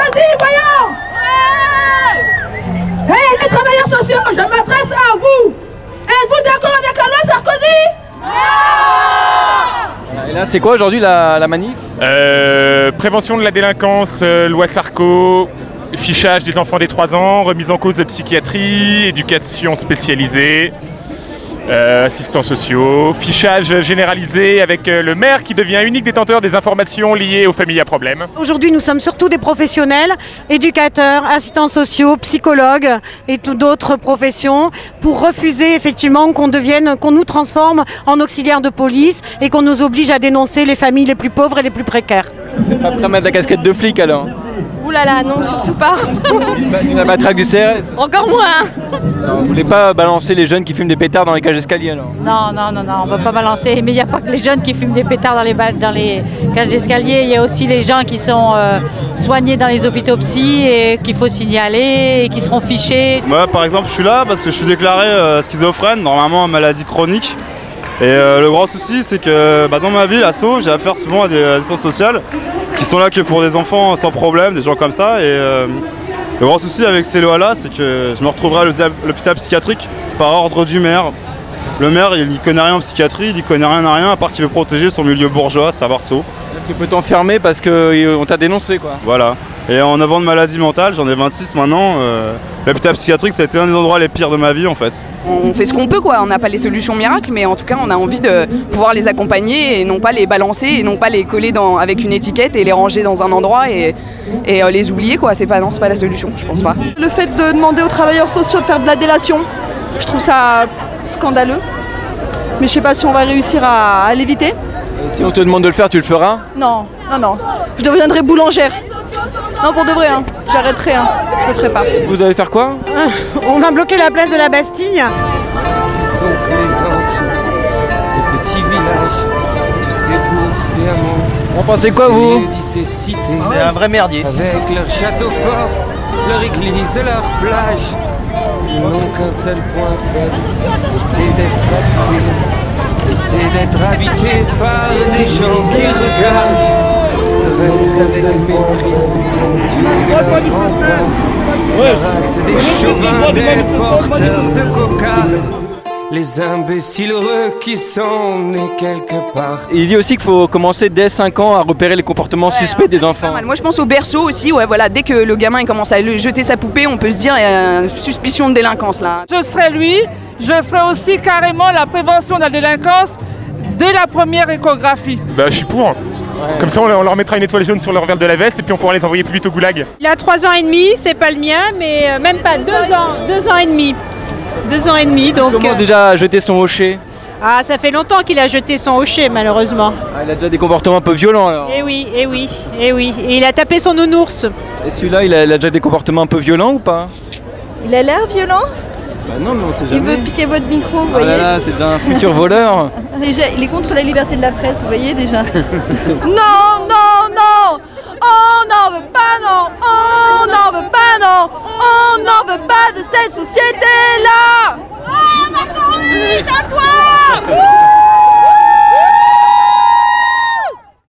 Sarkozy, voyons. Hey, les travailleurs sociaux, je m'adresse à vous. Êtes-vous d'accord avec la loi Sarkozy? Et là, c'est quoi aujourd'hui la manif? Prévention de la délinquance, loi Sarko, fichage des enfants des 3 ans, remise en cause de psychiatrie, éducation spécialisée, assistants sociaux, fichage généralisé avec le maire qui devient unique détenteur des informations liées aux familles à problème. Aujourd'hui, nous sommes surtout des professionnels, éducateurs, assistants sociaux, psychologues et toutes d'autres professions pour refuser effectivement qu'on nous transforme en auxiliaires de police et qu'on nous oblige à dénoncer les familles les plus pauvres et les plus précaires. Vous n'êtes pas prêt à mettre la casquette de flic alors? Ouh là là, non, surtout pas. La matraque du CRS? Encore moins. Alors, vous voulez pas balancer les jeunes qui fument des pétards dans les cages d'escalier alors? Non, on ne va pas balancer. Mais il n'y a pas que les jeunes qui fument des pétards dans les cages d'escalier. Il y a aussi les gens qui sont soignés dans les hôpitaux psy et qu'il faut signaler et qui seront fichés. Moi, par exemple, je suis là parce que je suis déclaré schizophrène, normalement maladie chronique. Et le grand souci, c'est que dans ma ville, à Sceaux, j'ai affaire souvent à des assistantes sociales qui sont là que pour des enfants sans problème, des gens comme ça. Et le grand souci avec ces lois-là, c'est que je me retrouverai à l'hôpital psychiatrique par ordre du maire. Le maire, il n'y connaît rien en psychiatrie, il n'y connaît rien à rien, à part qu'il veut protéger son milieu bourgeois, savoir Sceaux. Tu peux t'enfermer parce qu'on t'a dénoncé quoi. Voilà. Et en avant de maladie mentale, j'en ai 26 maintenant. L'hôpital psychiatrique, ça a été un des endroits les pires de ma vie en fait. On fait ce qu'on peut quoi, on n'a pas les solutions miracles, mais en tout cas on a envie de pouvoir les accompagner et non pas les balancer et non pas les coller avec une étiquette et les ranger dans un endroit et les oublier quoi, c'est pas la solution, je pense pas. Le fait de demander aux travailleurs sociaux de faire de la délation, je trouve ça scandaleux. Mais je sais pas si on va réussir à l'éviter. Si on te demande de le faire, tu le feras? Non. Je deviendrai boulangère. Non, pour de vrai, j'arrêterai, je le ferai pas. Vous allez faire quoi? On va bloquer la place de la Bastille. Ils sont plaisants, ces petits villages, tous ces bourgs, ces hameaux. En pensez quoi vous? C'est un vrai merdier. Avec leur château fort, leur église, leur plage. Ils n'ont qu'un seul point faible, c'est d'être habité par des gens qui regardent. Reste avec mépris, Dieu de leur grand-père, la race des chauvins, des porteurs de cocardes, les imbéciles heureux qui sont nés quelque part. Il dit aussi qu'il faut commencer dès 5 ans à repérer les comportements suspects des enfants. Moi je pense au berceau aussi, voilà, dès que le gamin il commence à jeter sa poupée, on peut se dire suspicion de délinquance là. Je serai lui, je ferai aussi carrément la prévention de la délinquance dès la première échographie. Je suis pour. Ouais. Comme ça on leur mettra une étoile jaune sur leur verre de la veste et puis on pourra les envoyer plus vite au goulag. Il a 3 ans et demi, c'est pas le mien, mais même pas 2 ans et demi. 2 ans et demi donc. Comment déjà jeter son hochet? Ah, ça fait longtemps qu'il a jeté son hochet malheureusement. Ah, il a déjà des comportements un peu violents alors. Eh oui. Et il a tapé son nounours. Et celui-là, il a déjà des comportements un peu violents ou pas? Il a l'air violent? Bah non, mais on sait jamais. Il veut piquer votre micro, vous voyez. Là, c'est déjà un futur voleur. Déjà, il est contre la liberté de la presse, vous voyez déjà. Non. On n'en veut pas, non. On n'en veut pas, non. On n'en veut pas de cette société-là.